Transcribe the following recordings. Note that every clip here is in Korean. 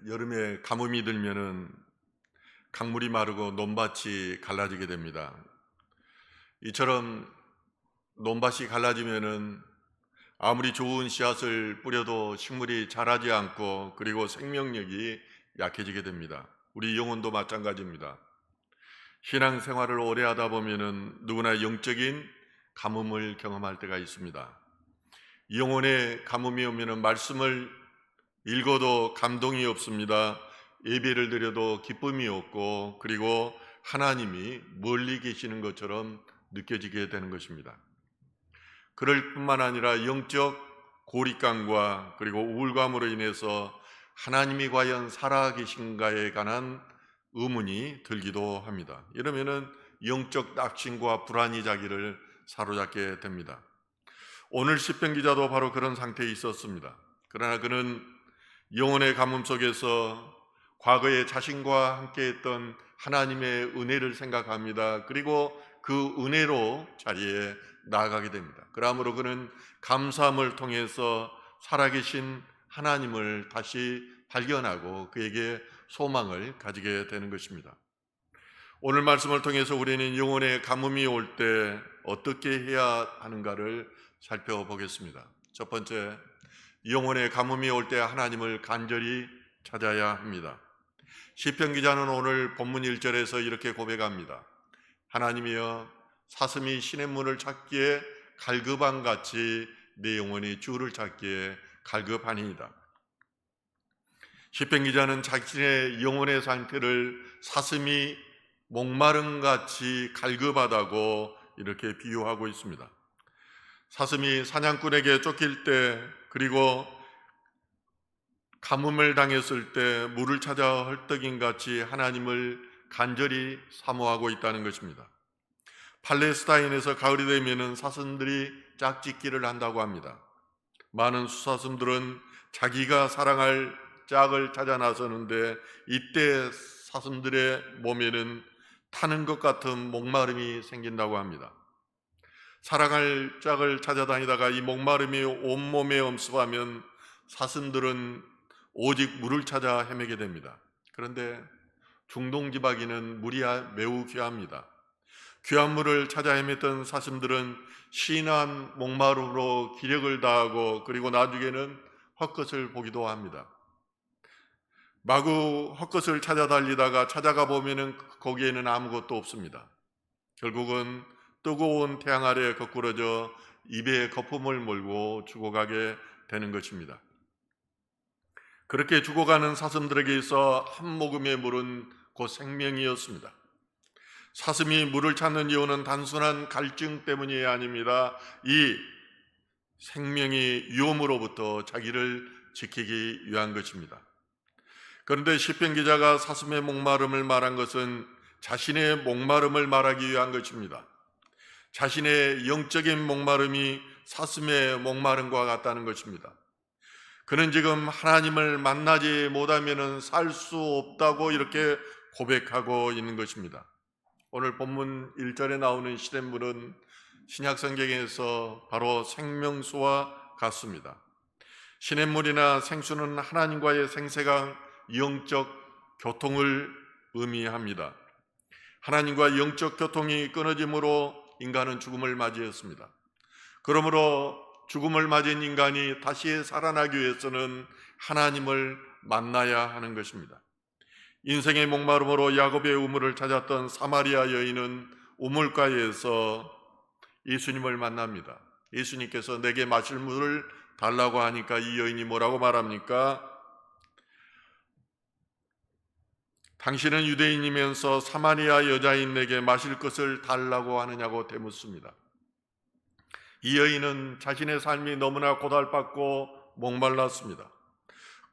여름에 가뭄이 들면은 강물이 마르고 논밭이 갈라지게 됩니다. 이처럼 논밭이 갈라지면은 아무리 좋은 씨앗을 뿌려도 식물이 자라지 않고 그리고 생명력이 약해지게 됩니다. 우리 영혼도 마찬가지입니다. 신앙생활을 오래 하다 보면은 누구나 영적인 가뭄을 경험할 때가 있습니다. 영혼의 가뭄이 오면은 말씀을 읽어도 감동이 없습니다. 예배를 드려도 기쁨이 없고 그리고 하나님이 멀리 계시는 것처럼 느껴지게 되는 것입니다. 그럴 뿐만 아니라 영적 고립감과 그리고 우울감으로 인해서 하나님이 과연 살아계신가에 관한 의문이 들기도 합니다. 이러면은 영적 낙심과 불안이 자기를 사로잡게 됩니다. 오늘 시편 기자도 바로 그런 상태에 있었습니다. 그러나 그는 영혼의 가뭄 속에서 과거에 자신과 함께했던 하나님의 은혜를 생각합니다. 그리고 그 은혜로 자리에 나아가게 됩니다. 그러므로 그는 감사함을 통해서 살아계신 하나님을 다시 발견하고 그에게 소망을 가지게 되는 것입니다. 오늘 말씀을 통해서 우리는 영혼의 가뭄이 올 때 어떻게 해야 하는가를 살펴보겠습니다. 첫 번째, 영혼의 가뭄이 올 때 하나님을 간절히 찾아야 합니다. 시편 기자는 오늘 본문 1절에서 이렇게 고백합니다. 하나님이여, 사슴이 신의 문을 찾기에 갈급함같이 내 영혼이 주를 찾기에 갈급하니이다. 시편 기자는 자신의 영혼의 상태를 사슴이 목마름같이 갈급하다고 이렇게 비유하고 있습니다. 사슴이 사냥꾼에게 쫓길 때 그리고 가뭄을 당했을 때 물을 찾아 헐떡임같이 하나님을 간절히 사모하고 있다는 것입니다. 팔레스타인에서 가을이 되면 사슴들이 짝짓기를 한다고 합니다. 많은 수사슴들은 자기가 사랑할 짝을 찾아 나서는데 이때 사슴들의 몸에는 타는 것 같은 목마름이 생긴다고 합니다. 사랑할 짝을 찾아다니다가 이 목마름이 온몸에 엄습하면 사슴들은 오직 물을 찾아 헤매게 됩니다. 그런데 중동지방에는 물이 매우 귀합니다. 귀한 물을 찾아 헤맸던 사슴들은 심한 목마름으로 기력을 다하고 그리고 나중에는 헛것을 보기도 합니다. 마구 헛것을 찾아 달리다가 찾아가 보면은 거기에는 아무것도 없습니다. 결국은 뜨거운 태양 아래 거꾸러져 입에 거품을 몰고 죽어가게 되는 것입니다. 그렇게 죽어가는 사슴들에게 있어 한 모금의 물은 곧 생명이었습니다. 사슴이 물을 찾는 이유는 단순한 갈증 때문이 아닙니다. 이 생명이 위험으로부터 자기를 지키기 위한 것입니다. 그런데 시편 기자가 사슴의 목마름을 말한 것은 자신의 목마름을 말하기 위한 것입니다. 자신의 영적인 목마름이 사슴의 목마름과 같다는 것입니다. 그는 지금 하나님을 만나지 못하면 살 수 없다고 이렇게 고백하고 있는 것입니다. 오늘 본문 1절에 나오는 시냇물은 신약성경에서 바로 생명수와 같습니다. 시냇물이나 생수는 하나님과의 생생한 영적 교통을 의미합니다. 하나님과 영적 교통이 끊어짐으로 인간은 죽음을 맞이했습니다. 그러므로 죽음을 맞은 인간이 다시 살아나기 위해서는 하나님을 만나야 하는 것입니다. 인생의 목마름으로 야곱의 우물을 찾았던 사마리아 여인은 우물가에서 예수님을 만납니다. 예수님께서 내게 마실 물을 달라고 하니까 이 여인이 뭐라고 말합니까? 당신은 유대인이면서 사마리아 여자인 내게 마실 것을 달라고 하느냐고 되묻습니다. 이 여인은 자신의 삶이 너무나 고달팠고 목말랐습니다.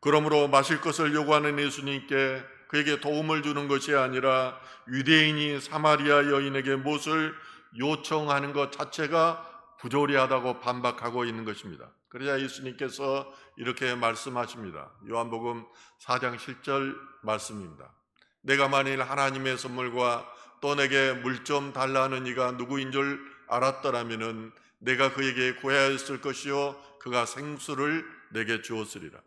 그러므로 마실 것을 요구하는 예수님께 그에게 도움을 주는 것이 아니라 유대인이 사마리아 여인에게 무엇을 요청하는 것 자체가 부조리하다고 반박하고 있는 것입니다. 그러자 예수님께서 이렇게 말씀하십니다. 요한복음 4장 7절 말씀입니다. 내가 만일 하나님의 선물과 또 내게 물 좀 달라는 이가 누구인 줄 알았더라면 내가 그에게 구하였을 것이요 그가 생수를 내게 주었으리라.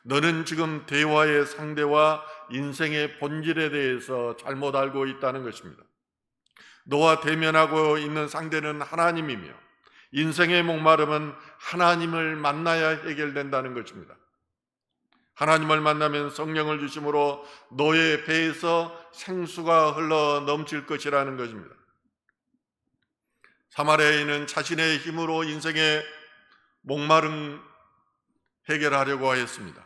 너는 지금 대화의 상대와 인생의 본질에 대해서 잘못 알고 있다는 것입니다. 너와 대면하고 있는 상대는 하나님이며 인생의 목마름은 하나님을 만나야 해결된다는 것입니다. 하나님을 만나면 성령을 주심으로 너의 배에서 생수가 흘러 넘칠 것이라는 것입니다. 사마리아인은 자신의 힘으로 인생의 목마름 해결하려고 하였습니다.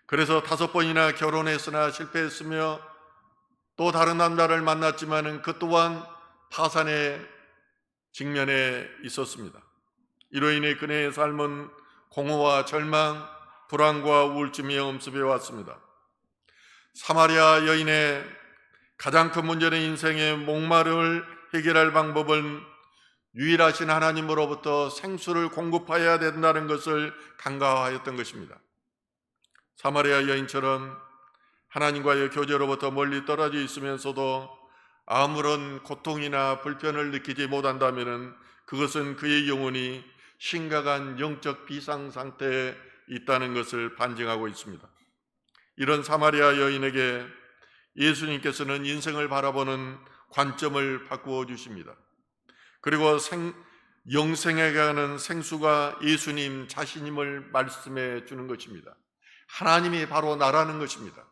그래서 5번이나 결혼했으나 실패했으며 또 다른 남자를 만났지만 그 또한 파산의 직면에 있었습니다. 이로 인해 그녀의 삶은 공허와 절망, 불안과 우울증이 엄습해 왔습니다. 사마리아 여인의 가장 큰 문제는 인생의 목마름을 해결할 방법은 유일하신 하나님으로부터 생수를 공급해야 된다는 것을 간과하였던 것입니다. 사마리아 여인처럼 하나님과의 교제로부터 멀리 떨어져 있으면서도 아무런 고통이나 불편을 느끼지 못한다면 그것은 그의 영혼이 심각한 영적 비상 상태에 있다는 것을 반증하고 있습니다. 이런 사마리아 여인에게 예수님께서는 인생을 바라보는 관점을 바꾸어 주십니다. 그리고 영생에 가는 생수가 예수님 자신임을 말씀해 주는 것입니다. 하나님이 바로 나라는 것입니다.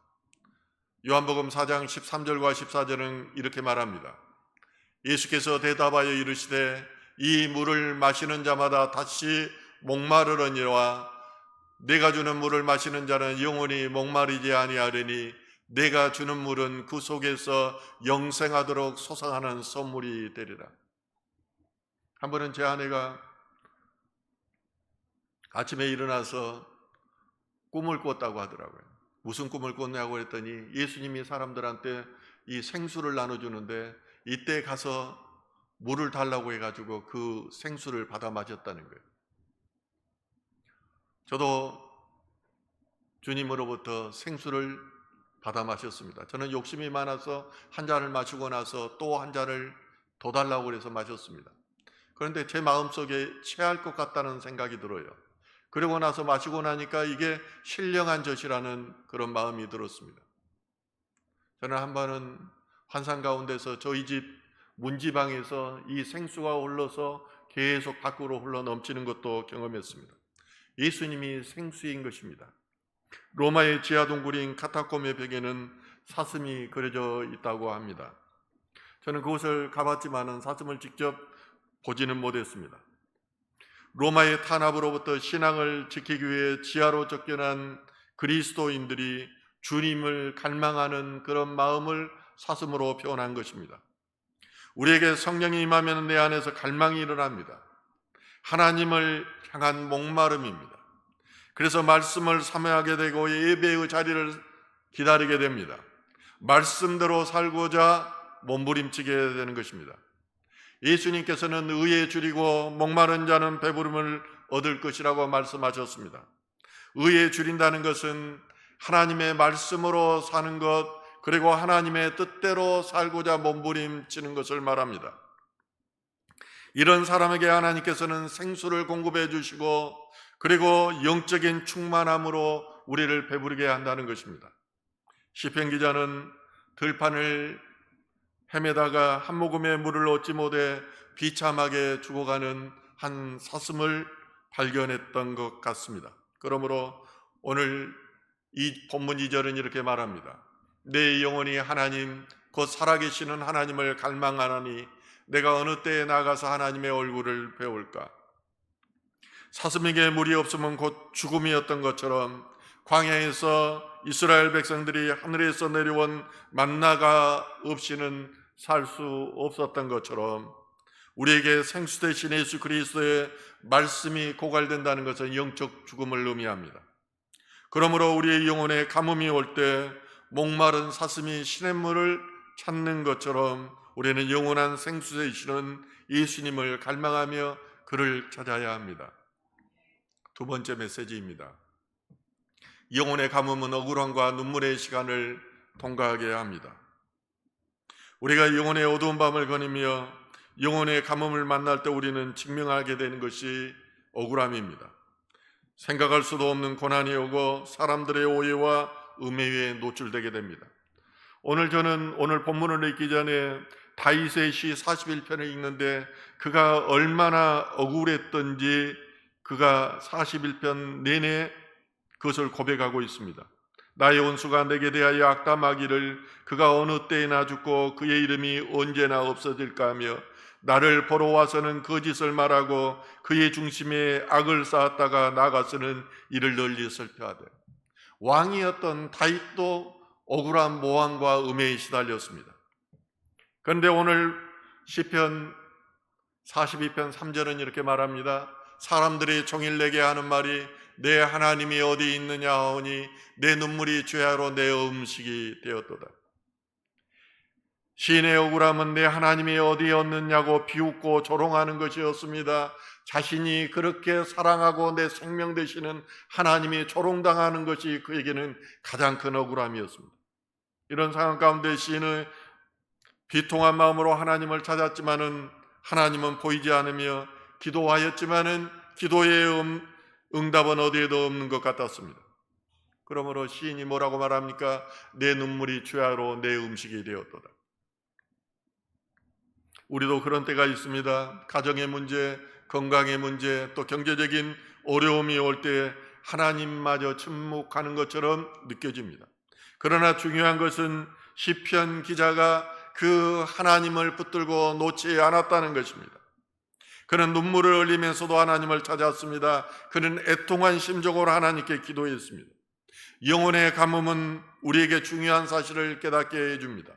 요한복음 4장 13절과 14절은 이렇게 말합니다. 예수께서 대답하여 이르시되 이 물을 마시는 자마다 다시 목마르려니와 내가 주는 물을 마시는 자는 영원히 목마르지 아니하리니 내가 주는 물은 그 속에서 영생하도록 솟아나는 샘물이 되리라. 한 번은 제 아내가 아침에 일어나서 꿈을 꿨다고 하더라고요. 무슨 꿈을 꿨냐고 했더니 예수님이 사람들한테 이 생수를 나눠주는데 이때 가서 물을 달라고 해가지고 그 생수를 받아 마셨다는 거예요. 저도 주님으로부터 생수를 받아 마셨습니다. 저는 욕심이 많아서 한 잔을 마시고 나서 또 한 잔을 더 달라고 해서 마셨습니다. 그런데 제 마음속에 체할 것 같다는 생각이 들어요. 그러고 나서 마시고 나니까 이게 신령한 젖이라는 그런 마음이 들었습니다. 저는 한 번은 환상 가운데서 저희 집 문지방에서 이 생수가 흘러서 계속 밖으로 흘러 넘치는 것도 경험했습니다. 예수님이 생수인 것입니다. 로마의 지하 동굴인 카타콤의 벽에는 사슴이 그려져 있다고 합니다. 저는 그곳을 가봤지만 사슴을 직접 보지는 못했습니다. 로마의 탄압으로부터 신앙을 지키기 위해 지하로 쫓겨난 그리스도인들이 주님을 갈망하는 그런 마음을 사슴으로 표현한 것입니다. 우리에게 성령이 임하면 내 안에서 갈망이 일어납니다. 하나님을 향한 목마름입니다. 그래서 말씀을 사모하게 되고 예배의 자리를 기다리게 됩니다. 말씀대로 살고자 몸부림치게 되는 것입니다. 예수님께서는 의에 줄이고 목마른 자는 배부름을 얻을 것이라고 말씀하셨습니다. 의에 줄인다는 것은 하나님의 말씀으로 사는 것, 그리고 하나님의 뜻대로 살고자 몸부림치는 것을 말합니다. 이런 사람에게 하나님께서는 생수를 공급해 주시고 그리고 영적인 충만함으로 우리를 배부르게 한다는 것입니다. 시편 기자는 들판을 헤매다가 한 모금의 물을 얻지 못해 비참하게 죽어가는 한 사슴을 발견했던 것 같습니다. 그러므로 오늘 이 본문 2절은 이렇게 말합니다. 내 영혼이 하나님 곧 살아계시는 하나님을 갈망하나니 내가 어느 때에 나가서 하나님의 얼굴을 배울까. 사슴에게 물이 없으면 곧 죽음이었던 것처럼 광야에서 이스라엘 백성들이 하늘에서 내려온 만나가 없이는 살 수 없었던 것처럼 우리에게 생수 되신 예수 그리스도의 말씀이 고갈된다는 것은 영적 죽음을 의미합니다. 그러므로 우리의 영혼에 가뭄이 올 때 목마른 사슴이 시냇물을 찾는 것처럼 우리는 영원한 생수 되시는 예수님을 갈망하며 그를 찾아야 합니다. 두 번째 메시지입니다. 영혼의 가뭄은 억울함과 눈물의 시간을 통과하게 합니다. 우리가 영혼의 어두운 밤을 거니며 영혼의 가뭄을 만날 때 우리는 직면하게 되는 것이 억울함입니다. 생각할 수도 없는 고난이 오고 사람들의 오해와 음해에 노출되게 됩니다. 오늘 본문을 읽기 전에 다윗의 시 41편을 읽는데 그가 얼마나 억울했던지 그가 41편 내내 그것을 고백하고 있습니다. 나의 원수가 내게 대하여 악담하기를 그가 어느 때에나 죽고 그의 이름이 언제나 없어질까 하며 나를 보러 와서는 거짓을 말하고 그의 중심에 악을 쌓았다가 나가서는 이를 널리 설표하되. 왕이었던 다윗도 억울한 모함과 음해에 시달렸습니다. 그런데 오늘 시편 42편 3절은 이렇게 말합니다. 사람들이 종일 내게 하는 말이 내 하나님이 어디 있느냐 하오니 내 눈물이 죄하로 내 음식이 되었도다. 시인의 억울함은 내 하나님이 어디였느냐고 비웃고 조롱하는 것이었습니다. 자신이 그렇게 사랑하고 내 생명 되시는 하나님이 조롱당하는 것이 그에게는 가장 큰 억울함이었습니다. 이런 상황 가운데 시인은 비통한 마음으로 하나님을 찾았지만은 하나님은 보이지 않으며 기도하였지만은 기도의 응답은 어디에도 없는 것 같았습니다. 그러므로 시인이 뭐라고 말합니까? 내 눈물이 죄하로 내 음식이 되었도다. 우리도 그런 때가 있습니다. 가정의 문제, 건강의 문제, 또 경제적인 어려움이 올 때 하나님마저 침묵하는 것처럼 느껴집니다. 그러나 중요한 것은 시편 기자가 그 하나님을 붙들고 놓지 않았다는 것입니다. 그는 눈물을 흘리면서도 하나님을 찾았습니다. 그는 애통한 심정으로 하나님께 기도했습니다. 영혼의 가뭄은 우리에게 중요한 사실을 깨닫게 해줍니다.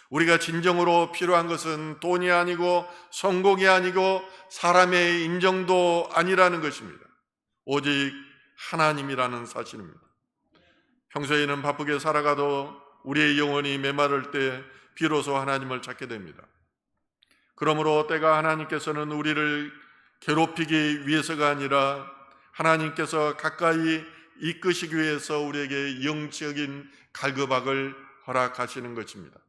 우리가 진정으로 필요한 것은 돈이 아니고 성공이 아니고 사람의 인정도 아니라는 것입니다. 오직 하나님이라는 사실입니다. 평소에는 바쁘게 살아가도 우리의 영혼이 메마를 때 비로소 하나님을 찾게 됩니다. 그러므로 때가 하나님께서는 우리를 괴롭히기 위해서가 아니라 하나님께서 가까이 이끄시기 위해서 우리에게 영적인 갈급악을 허락하시는 것입니다.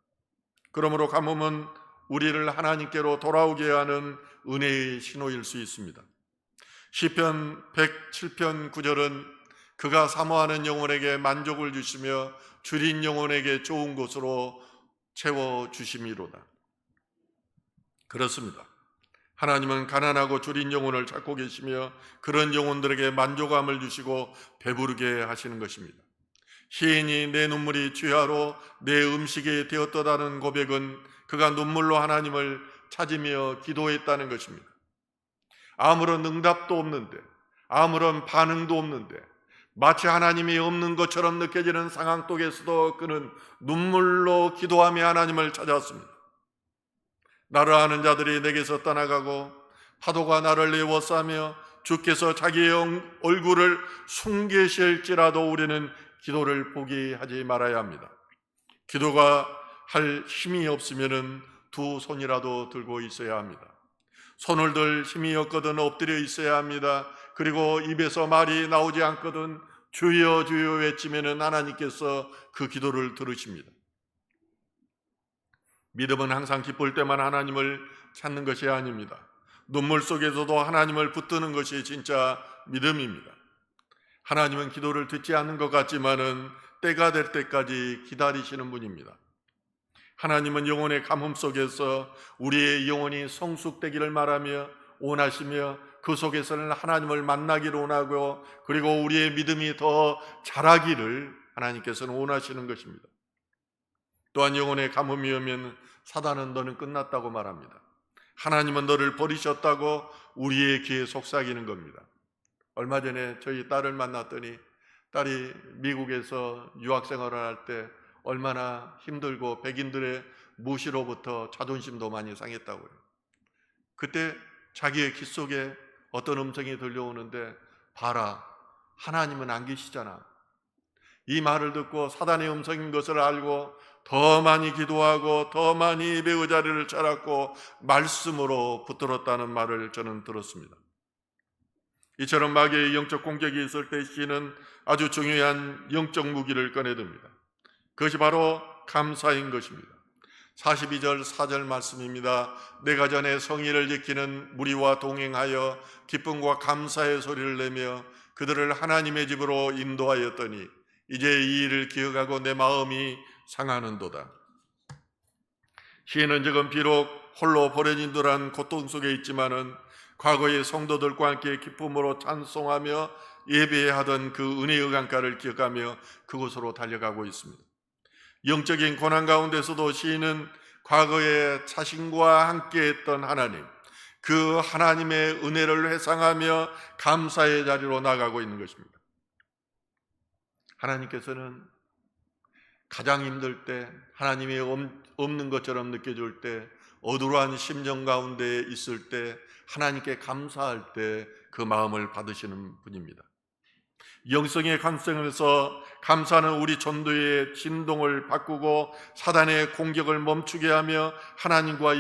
그러므로 가뭄은 우리를 하나님께로 돌아오게 하는 은혜의 신호일 수 있습니다. 시편 107편 9절은 그가 사모하는 영혼에게 만족을 주시며 줄인 영혼에게 좋은 것으로 채워주심이로다. 그렇습니다. 하나님은 가난하고 줄인 영혼을 찾고 계시며 그런 영혼들에게 만족함을 주시고 배부르게 하시는 것입니다. 시인이 내 눈물이 죄하로 내 음식이 되었다는 고백은 그가 눈물로 하나님을 찾으며 기도했다는 것입니다. 아무런 응답도 없는데, 아무런 반응도 없는데, 마치 하나님이 없는 것처럼 느껴지는 상황 속에서도 그는 눈물로 기도하며 하나님을 찾았습니다. 나를 아는 자들이 내게서 떠나가고 파도가 나를 내워싸며 주께서 자기의 얼굴을 숨기실지라도 우리는 기도를 포기하지 말아야 합니다. 기도가 할 힘이 없으면 두 손이라도 들고 있어야 합니다. 손을 들 힘이 없거든 엎드려 있어야 합니다. 그리고 입에서 말이 나오지 않거든 주여 주여 외치면 하나님께서 그 기도를 들으십니다. 믿음은 항상 기쁠 때만 하나님을 찾는 것이 아닙니다. 눈물 속에서도 하나님을 붙드는 것이 진짜 믿음입니다. 하나님은 기도를 듣지 않는 것 같지만은 때가 될 때까지 기다리시는 분입니다. 하나님은 영혼의 가뭄 속에서 우리의 영혼이 성숙되기를 말하며 원하시며 그 속에서는 하나님을 만나기를 원하고 그리고 우리의 믿음이 더 자라기를 하나님께서는 원하시는 것입니다. 또한 영혼의 가뭄이 오면 사단은 너는 끝났다고 말합니다. 하나님은 너를 버리셨다고 우리의 귀에 속삭이는 겁니다. 얼마 전에 저희 딸을 만났더니 딸이 미국에서 유학생활을 할 때 얼마나 힘들고 백인들의 무시로부터 자존심도 많이 상했다고요. 그때 자기의 귀 속에 어떤 음성이 들려오는데 봐라, 하나님은 안 계시잖아. 이 말을 듣고 사단의 음성인 것을 알고 더 많이 기도하고 더 많이 예배 의자리를 차렸고 말씀으로 붙들었다는 말을 저는 들었습니다. 이처럼 마귀의 영적 공격이 있을 때 시인은 아주 중요한 영적 무기를 꺼내듭니다. 그것이 바로 감사인 것입니다. 42절 4절 말씀입니다. 내가 전에 성의를 지키는 무리와 동행하여 기쁨과 감사의 소리를 내며 그들을 하나님의 집으로 인도하였더니 이제 이 일을 기억하고 내 마음이 상하는도다. 시인은 지금 비록 홀로 버려진 듯한 고통 속에 있지만은 과거의 성도들과 함께 기쁨으로 찬송하며 예배하던 그 은혜의 강가를 기억하며 그곳으로 달려가고 있습니다. 영적인 고난 가운데서도 시인은 과거에 자신과 함께했던 하나님, 그 하나님의 은혜를 회상하며 감사의 자리로 나가고 있는 것입니다. 하나님께서는 가장 힘들 때, 하나님이 없는 것처럼 느껴질 때, 어두러운 심정 가운데 있을 때, 하나님께 감사할 때 그 마음을 받으시는 분입니다. 영성의 관점에서 감사는 우리 전도의 진동을 바꾸고 사단의 공격을 멈추게 하며 하나님과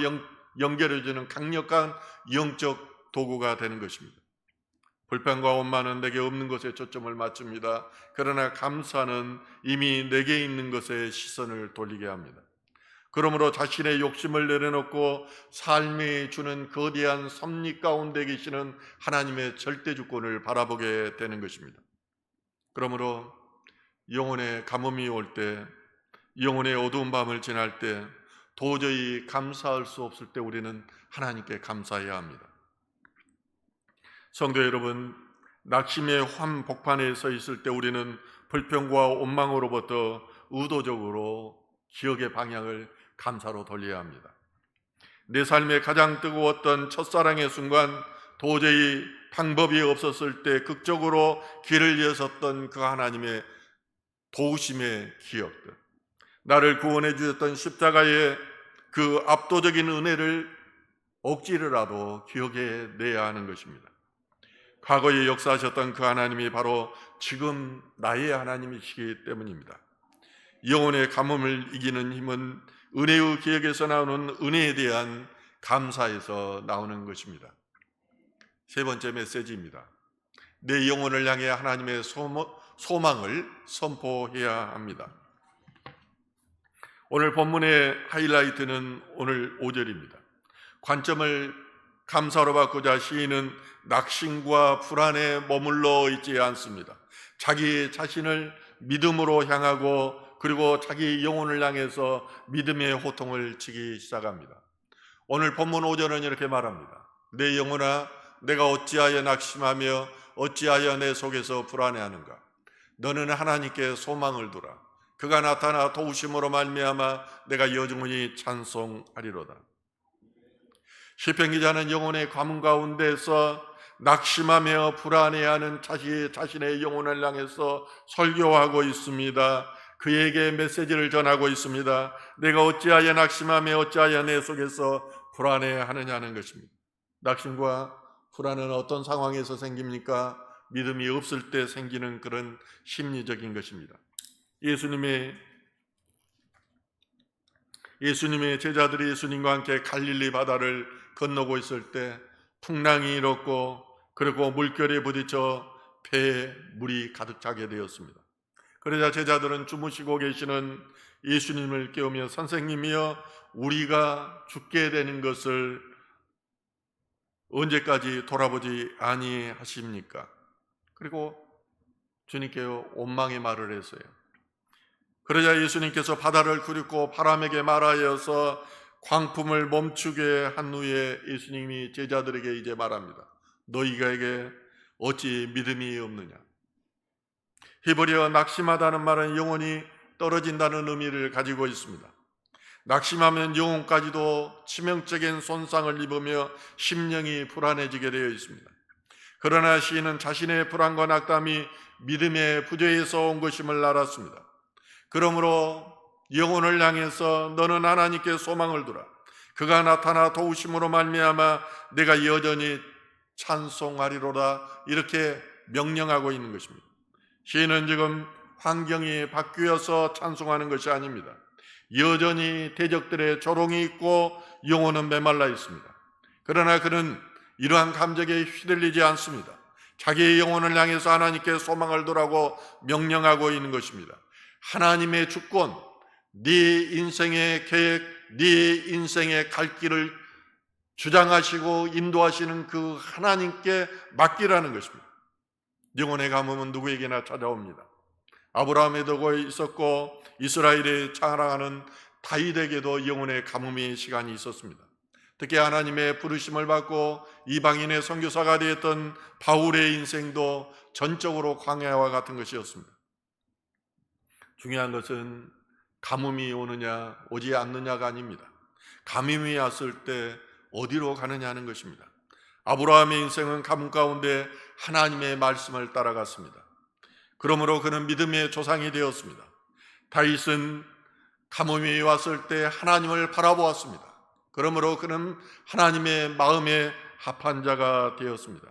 연결해주는 강력한 영적 도구가 되는 것입니다. 불평과 원망은 내게 없는 것에 초점을 맞춥니다. 그러나 감사는 이미 내게 있는 것에 시선을 돌리게 합니다. 그러므로 자신의 욕심을 내려놓고 삶이 주는 거대한 섭리 가운데 계시는 하나님의 절대 주권을 바라보게 되는 것입니다. 그러므로 영혼의 가뭄이 올 때, 영혼의 어두운 밤을 지날 때, 도저히 감사할 수 없을 때 우리는 하나님께 감사해야 합니다. 성도 여러분, 낙심의 한복판에 서 있을 때 우리는 불평과 원망으로부터 의도적으로 기억의 방향을 감사로 돌려야 합니다. 내 삶에 가장 뜨거웠던 첫사랑의 순간, 도저히 방법이 없었을 때 극적으로 길을 여섰던 그 하나님의 도우심의 기억들, 나를 구원해 주셨던 십자가의 그 압도적인 은혜를 억지로라도 기억해 내야 하는 것입니다. 과거에 역사하셨던 그 하나님이 바로 지금 나의 하나님이시기 때문입니다. 영혼의 가뭄을 이기는 힘은 은혜의 기억에서 나오는 은혜에 대한 감사에서 나오는 것입니다. 세 번째 메시지입니다. 내 영혼을 향해 하나님의 소망을 선포해야 합니다. 오늘 본문의 하이라이트는 오늘 5절입니다. 관점을 감사로 바꾸자 시인은 낙심과 불안에 머물러 있지 않습니다. 자기 자신을 믿음으로 향하고 그리고 자기 영혼을 향해서 믿음의 호통을 치기 시작합니다. 오늘 본문 5절은 이렇게 말합니다. 내 영혼아, 내가 어찌하여 낙심하며 어찌하여 내 속에서 불안해하는가? 너는 하나님께 소망을 두라. 그가 나타나 도우심으로 말미암아 내가 여전히 찬송하리로다. 시편 기자는 영혼의 가뭄 가운데서 낙심하며 불안해하는 자신의 영혼을 향해서 설교하고 있습니다. 그에게 메시지를 전하고 있습니다. 내가 어찌하여 낙심하며 어찌하여 내 속에서 불안해하느냐는 것입니다. 낙심과 불안은 어떤 상황에서 생깁니까? 믿음이 없을 때 생기는 그런 심리적인 것입니다. 예수님의 제자들이 예수님과 함께 갈릴리 바다를 건너고 있을 때 풍랑이 일었고 그리고 물결에 부딪혀 배에 물이 가득 차게 되었습니다. 그러자 제자들은 주무시고 계시는 예수님을 깨우며 선생님이여, 우리가 죽게 되는 것을 언제까지 돌아보지 아니하십니까? 그리고 주님께 원망의 말을 했어요. 그러자 예수님께서 바다를 구르고 바람에게 말하여서 광풍을 멈추게 한 후에 예수님이 제자들에게 이제 말합니다. 너희에게 어찌 믿음이 없느냐? 히브리어 낙심하다는 말은 영혼이 떨어진다는 의미를 가지고 있습니다. 낙심하면 영혼까지도 치명적인 손상을 입으며 심령이 불안해지게 되어 있습니다. 그러나 시인은 자신의 불안과 낙담이 믿음의 부재에서 온 것임을 알았습니다. 그러므로 영혼을 향해서 너는 하나님께 소망을 두라. 그가 나타나 도우심으로 말미암아 내가 여전히 찬송하리로다, 이렇게 명령하고 있는 것입니다. 시인은 지금 환경이 바뀌어서 찬송하는 것이 아닙니다. 여전히 대적들의 조롱이 있고 영혼은 메말라 있습니다. 그러나 그는 이러한 감정에 휘둘리지 않습니다. 자기의 영혼을 향해서 하나님께 소망을 두라고 명령하고 있는 것입니다. 하나님의 주권, 네 인생의 계획, 네 인생의 갈 길을 주장하시고 인도하시는 그 하나님께 맡기라는 것입니다. 영혼의 가뭄은 누구에게나 찾아옵니다. 아브라함에도 있었고 이스라엘에 자랑하는 다윗에게도 영혼의 가뭄의 시간이 있었습니다. 특히 하나님의 부르심을 받고 이방인의 선교사가 되었던 바울의 인생도 전적으로 광야와 같은 것이었습니다. 중요한 것은 가뭄이 오느냐 오지 않느냐가 아닙니다. 가뭄이 왔을 때 어디로 가느냐 하는 것입니다. 아브라함의 인생은 가뭄 가운데 하나님의 말씀을 따라갔습니다. 그러므로 그는 믿음의 조상이 되었습니다. 다윗은 가뭄이 왔을 때 하나님을 바라보았습니다. 그러므로 그는 하나님의 마음에 합한 자가 되었습니다.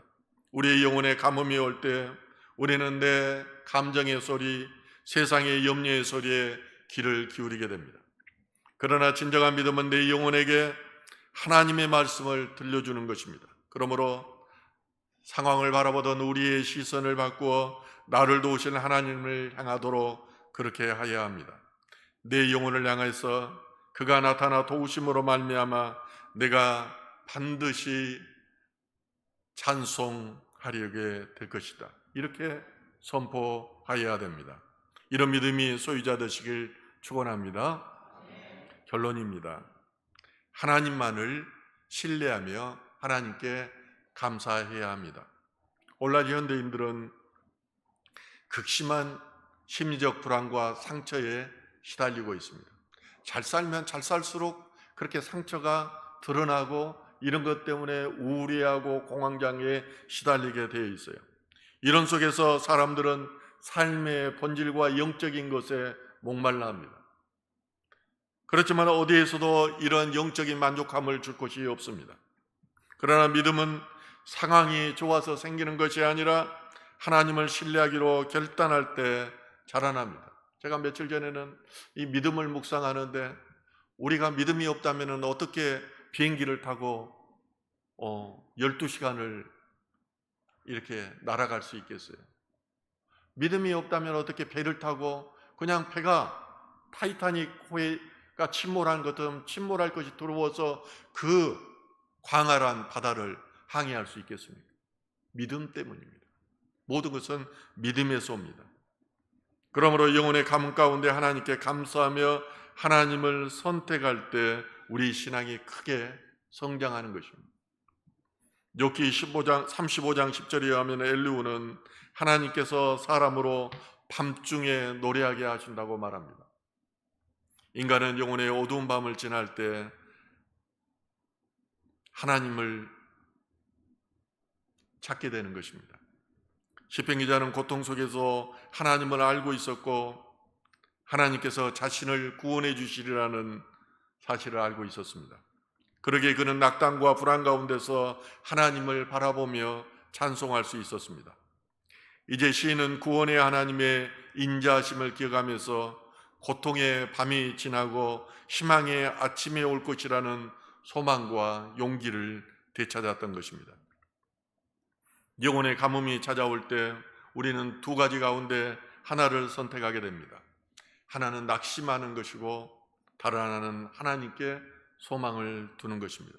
우리의 영혼의 가뭄이 올 때 우리는 내 감정의 소리, 세상의 염려의 소리에 귀를 기울이게 됩니다. 그러나 진정한 믿음은 내 영혼에게 하나님의 말씀을 들려주는 것입니다. 그러므로 상황을 바라보던 우리의 시선을 바꾸어 나를 도우시는 하나님을 향하도록 그렇게 하여야 합니다. 내 영혼을 향해서 그가 나타나 도우심으로 말미암아 내가 반드시 찬송하려게 될 것이다. 이렇게 선포하여야 됩니다. 이런 믿음이 소유자 되시길 축원합니다. 결론입니다. 하나님만을 신뢰하며 하나님께 감사해야 합니다. 오늘날 현대인들은 극심한 심리적 불안과 상처에 시달리고 있습니다. 잘 살면 잘 살수록 그렇게 상처가 드러나고 이런 것 때문에 우울해하고 공황장애에 시달리게 되어 있어요. 이런 속에서 사람들은 삶의 본질과 영적인 것에 목말라 합니다. 그렇지만 어디에서도 이런 영적인 만족감을 줄 것이 없습니다. 그러나 믿음은 상황이 좋아서 생기는 것이 아니라 하나님을 신뢰하기로 결단할 때 자라납니다. 제가 며칠 전에는 이 믿음을 묵상하는데 우리가 믿음이 없다면 어떻게 비행기를 타고 12시간을 이렇게 날아갈 수 있겠어요? 믿음이 없다면 어떻게 배를 타고 그냥 배가 타이타닉 호가 침몰한 것처럼 침몰할 것이 두려워서 그 광활한 바다를 항해할 수 있겠습니까? 믿음 때문입니다. 모든 것은 믿음에서 옵니다. 그러므로 영혼의 가뭄 가운데 하나님께 감사하며 하나님을 선택할 때 우리 신앙이 크게 성장하는 것입니다. 욥기 35장 10절에 의하면 엘리후는 하나님께서 사람으로 밤중에 노래하게 하신다고 말합니다. 인간은 영혼의 어두운 밤을 지날 때 하나님을 찾게 되는 것입니다. 시편 기자는 고통 속에서 하나님을 알고 있었고 하나님께서 자신을 구원해 주시리라는 사실을 알고 있었습니다. 그러기에 그는 낙담과 불안 가운데서 하나님을 바라보며 찬송할 수 있었습니다. 이제 시인은 구원의 하나님의 인자하심을 기억하면서 고통의 밤이 지나고 희망의 아침이 올 것이라는 소망과 용기를 되찾았던 것입니다. 영혼의 가뭄이 찾아올 때 우리는 두 가지 가운데 하나를 선택하게 됩니다. 하나는 낙심하는 것이고 다른 하나는 하나님께 소망을 두는 것입니다.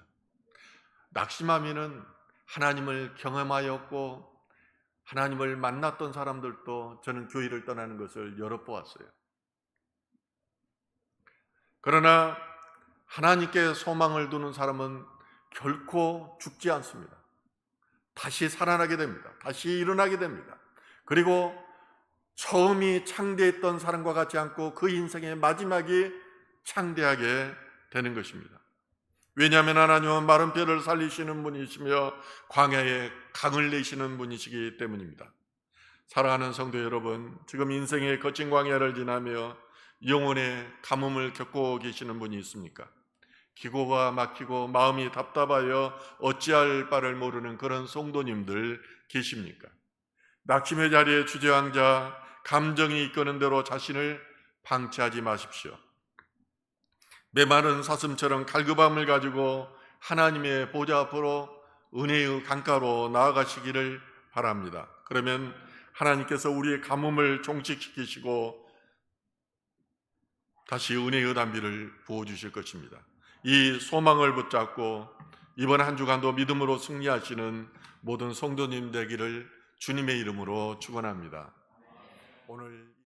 낙심하면은 하나님을 경험하였고 하나님을 만났던 사람들도 저는 교회를 떠나는 것을 여러 보았어요. 그러나 하나님께 소망을 두는 사람은 결코 죽지 않습니다. 다시 살아나게 됩니다. 다시 일어나게 됩니다. 그리고 처음이 창대했던 사람과 같지 않고 그 인생의 마지막이 창대하게 되는 것입니다. 왜냐하면 하나님은 마른 뼈를 살리시는 분이시며 광야에 강을 내시는 분이시기 때문입니다. 사랑하는 성도 여러분, 지금 인생의 거친 광야를 지나며 영혼의 가뭄을 겪고 계시는 분이 있습니까? 기고가 막히고 마음이 답답하여 어찌할 바를 모르는 그런 성도님들 계십니까? 낙심의 자리에 주저앉아 감정이 이끄는 대로 자신을 방치하지 마십시오. 메마른 사슴처럼 갈급함을 가지고 하나님의 보좌 앞으로 은혜의 강가로 나아가시기를 바랍니다. 그러면 하나님께서 우리의 가뭄을 종식시키시고 다시 은혜의 담비를 부어주실 것입니다. 이 소망을 붙잡고 이번 한 주간도 믿음으로 승리하시는 모든 성도님 되기를 주님의 이름으로 축원합니다. 오늘